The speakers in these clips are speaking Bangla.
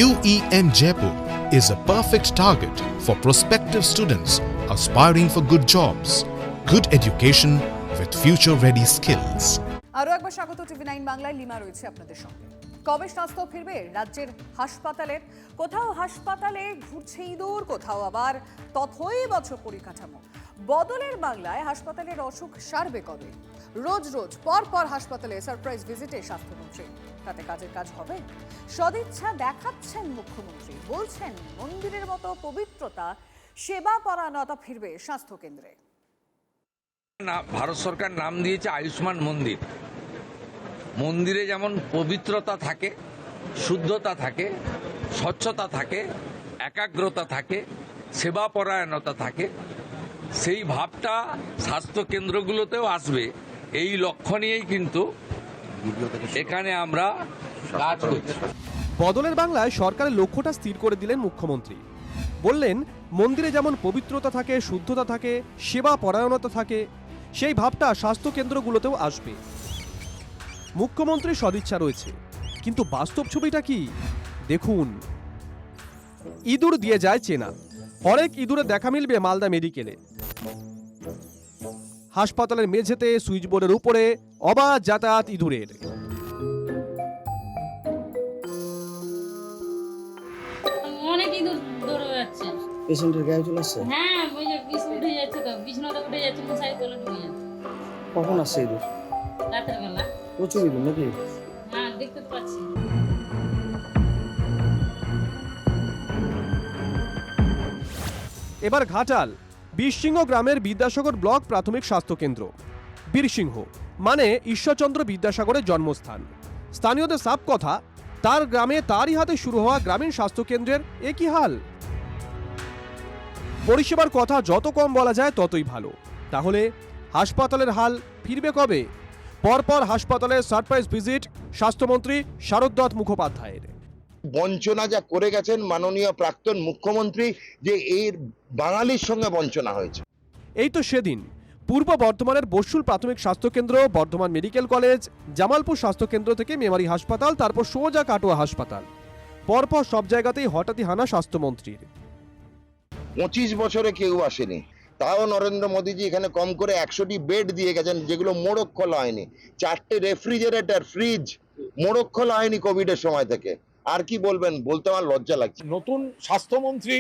UEM Jaipur is a perfect target for prospective students aspiring for good jobs, good education with future-ready skills. আরও একবার স্বাগত টিভি9 বাংলায়। লিমা রয়েছে আপনাদের সঙ্গে। কবে স্বাস্থ্য ফিরবে রাজ্যের হাসপাতালের? কোথাও হাসপাতালে ঘুরছে ইঁদুর, কোথাও আবার তথৈবচ পরিকাঠামো। বদলের বাংলায় হাসপাতালের অসুখ সারবে কবে? রোজ রোজ পর হাসপাতালে সারপ্রাইজ ভিজিটে স্বাস্থ্যমন্ত্রী, তাতে কাজের কাজ হবে? সদিচ্ছা দেখাচ্ছেন মুখ্যমন্ত্রী, বলছেন মন্দিরের মতো পবিত্রতা, সেবা পরায়ণতা ফিরবে স্বাস্থ্য কেন্দ্রে। ভারত সরকার নাম দিয়েছে আয়ুষ্মান মন্দির। মন্দিরে যেমন পবিত্রতা থাকে, শুদ্ধতা থাকে, স্বচ্ছতা থাকে, একাগ্রতা থাকে, সেবা পরায়ণতা থাকে, সেই ভাবটা স্বাস্থ্য কেন্দ্রগুলোতেও আসবে, এই লক্ষ্য নিয়েই কিন্তু এখানে আমরা কাজ করছি। বদলের বাংলায় সরকারের লক্ষ্যটা স্থির করে দিলেন মুখ্যমন্ত্রী। বললেন মন্দিরে যেমন পবিত্রতা থাকে, শুদ্ধতা থাকে, সেবা পরায়ণতা থাকে, সেই ভাবটা স্বাস্থ্য কেন্দ্রগুলোতেও আসবে। মুখ্যমন্ত্রীর সদিচ্ছা রয়েছে, কিন্তু বাস্তব ছবিটা কি দেখুন। ইঁদুর দিয়ে যায় চেনা, হরেক ইঁদুরে দেখা মিলবে মালদা মেডিকেলে। হাসপাতালের মেঝেতে, সুইচবোর্ডের উপরে অবাধ যাতায়াত ইঁদুরের। অনেক ইঁদুর দৌড়ে যাচ্ছে। পেশেন্টের গায়ে চলে আসছে? হ্যাঁ, ওই যে উঠে যাচ্ছে, তো বিছানাতে উঠে যাচ্ছে, মশারি তলে ঢুকে যাচ্ছে। কখন আসছে ইঁদুর? রাতের বেলা। প্রচুর ইঁদুর নাকি? হ্যাঁ, দেখতে তো পাচ্ছি। এবার ঘাটাল বীরসিংহ গ্রামের বিদ্যাসাগর ব্লক প্রাথমিক স্বাস্থ্য কেন্দ্র। বীরসিংহ মানে ঈশ্বরচন্দ্র বিদ্যাসাগরের জন্মস্থান। স্থানীয়দের সাপ কথা, তার গ্রামে তারই হাতে শুরু হওয়া গ্রামীণ স্বাস্থ্য কেন্দ্রের একই হাল। পরিষেবার কথা যত কম বলা যায় ততই ভালো। তাহলে হাসপাতালের হাল ফিরবে কবে? পরপর হাসপাতালে সারপ্রাইজ ভিজিট স্বাস্থ্যমন্ত্রী শারদ মুখোপাধ্যায়ের। বঞ্চনা যা করে গেছেন মাননীয় প্রাক্তন মুখ্যমন্ত্রী, যে এর বাঙালির সঙ্গে বঞ্চনা হয়েছে। এই তো সেদিন পূর্ব বর্ধমানের বসুল প্রাথমিক স্বাস্থ্যকেন্দ্র, বর্ধমান মেডিকেল কলেজ, জামালপুর স্বাস্থ্যকেন্দ্র থেকে মেমারি হাসপাতাল, তারপর সোজা কাটোয়া হাসপাতাল। পরপর সব জায়গাতেই হঠাৎই হানা স্বাস্থ্যমন্ত্রীর। 25 বছরে কেউ আসেনি, তাও নরেন্দ্র মোদীজি এখানে কম করে 100টি বেড দিয়ে গেছেন, যেগুলো মোড়ক খোলা হয়নি। 4টে রেফ্রিজারেটর, ফ্রিজ মোড়ক খোলা হয়নি কোভিডের সময় থেকে। আর কি বলবেন, বলতে আমার লজ্জা লাগছে। নতুন স্বাস্থ্যমন্ত্রী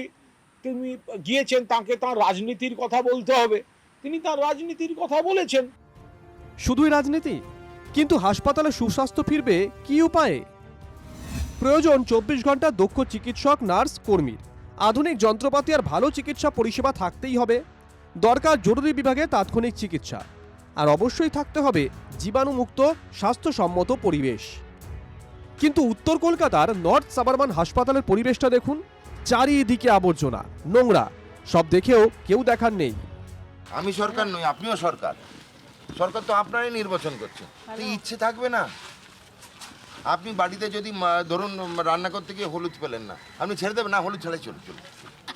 তিনি গিয়েছেন, তাকে তার রাজনীতির কথা বলতে হবে। তিনি তার রাজনীতির কথা বলেছেন। শুধুই রাজনীতি? কিন্তু হাসপাতালে সুস্বাস্থ্য ফিরবে কি উপায়ে? প্রয়োজন 24 ঘন্টা দক্ষ চিকিৎসক, নার্স, কর্মীর। আধুনিক যন্ত্রপাতি আর ভালো চিকিৎসা পরিষেবা থাকতেই হবে। দরকার জরুরি বিভাগে তাৎক্ষণিক চিকিৎসা, আর অবশ্যই থাকতে হবে জীবাণুমুক্ত স্বাস্থ্যসম্মত পরিবেশ। কিন্তু উত্তর কলকাতার নর্থ সাবারবান হাসপাতালের পরিবেশটা দেখুন। চারিদিকে আবর্জনা, নোংরা, সব দেখেও কেউ দেখার নেই। আমি সরকার নই, আপনিও সরকার। সরকার তো আপনারাই নির্বাচন করছে, তো ইচ্ছে থাকবে না? আপনি বাড়িতে যদি ধরুন রান্না করতে গিয়ে হলুদ পেলেন না, আপনি ছেড়ে দেবেন? না, হলুদ ছাড়াই চলুন।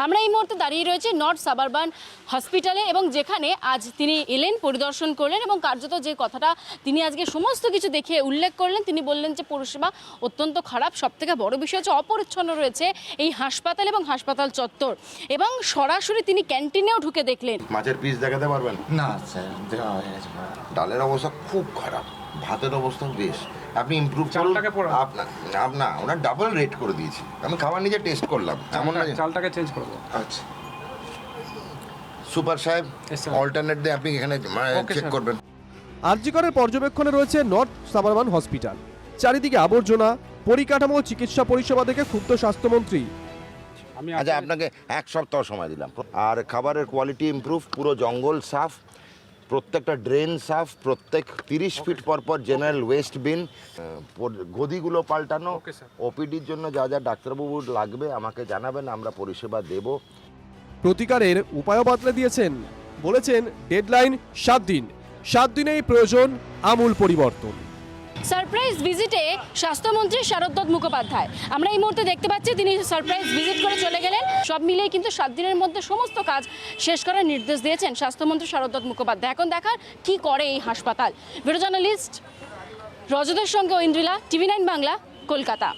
আমরা এই মুহূর্তে দাঁড়িয়ে রয়েছে নর্থ সাবারবান হসপিটালে, এবং যেখানে আজ তিনি এলেন, পরিদর্শন করলেন, এবং কার্যত যে কথাটা তিনি আজকে সমস্ত কিছু দেখে উল্লেখ করলেন, তিনি বললেন যে পরিষেবা অত্যন্ত খারাপ। সবথেকে বড় বিষয় হচ্ছে অপরিচ্ছন্ন রয়েছে এই হাসপাতাল এবং হাসপাতাল চত্বর, এবং সরাসরি তিনি ক্যান্টিনেও ঢুকে দেখলেন। মাছের পিস দেখাতে পারবেন? না স্যার, দেওয়া হয়ে গেছে। ডালের অবস্থা খুব খারাপ, ভাতের অবস্থা বেশ। আপনি ইমপ্রুভ করুন। আপনার ওনার ডাবল রেট করে দিয়েছি। আমি খাবার নিজে টেস্ট করলাম, এমন না চালটাকে চেঞ্জ করব। আচ্ছা সুপার সাহেব, অল্টারনেট দিয়ে আপনি এখানে চেক করবেন। আরজিকরের পর্যবেক্ষণে রয়েছে নর্থ সাবারবান হসপিটাল। চারিদিকে আবর্জনা, পরিকাঠামো, চিকিৎসা পরিষেবা দেখে ক্ষুব্ধ স্বাস্থ্যমন্ত্রী। আচ্ছা, আপনাকে 1 সপ্তাহ সময় দিলাম। আর খাবারের কোয়ালিটি ইমপ্রুভ, পুরো জঙ্গল সাফ, প্রত্যেকটা ড্রেন সাফ, প্রত্যেক 30 ফিট পর জেনারেল ওয়েস্ট বিন, গদিগুলো পাল্টানো। ওপিডির জন্য যা যা ডাক্তারবাবু লাগবে আমাকে জানাবেন, আমরা পরিষেবা দেব। প্রতিকারের উপায়ও বদলে দিয়েছেন, বলেছেন ডেডলাইন 7 দিন। 7 দিনেই প্রয়োজন আমূল পরিবর্তন। সারপ্রাইজ ভিজিটে স্বাস্থ্যমন্ত্রী শারদ মুখোপাধ্যায়, আমরা এই মুহূর্তে দেখতে পাচ্ছি তিনি সারপ্রাইজ ভিজিট করে চলে গেলেন। সব মিলিয়ে কিন্তু 7 দিনের মধ্যে সমস্ত কাজ শেষ করার নির্দেশ দিয়েছেন স্বাস্থ্যমন্ত্রী শারদ মুখোপাধ্যায়। এখন দেখার কি করে এই হাসপাতাল। ভিডিও জার্নালিস্ট রজতের সঙ্গে ঐন্দ্রিলা, টিভি9 বাংলা, কলকাতা।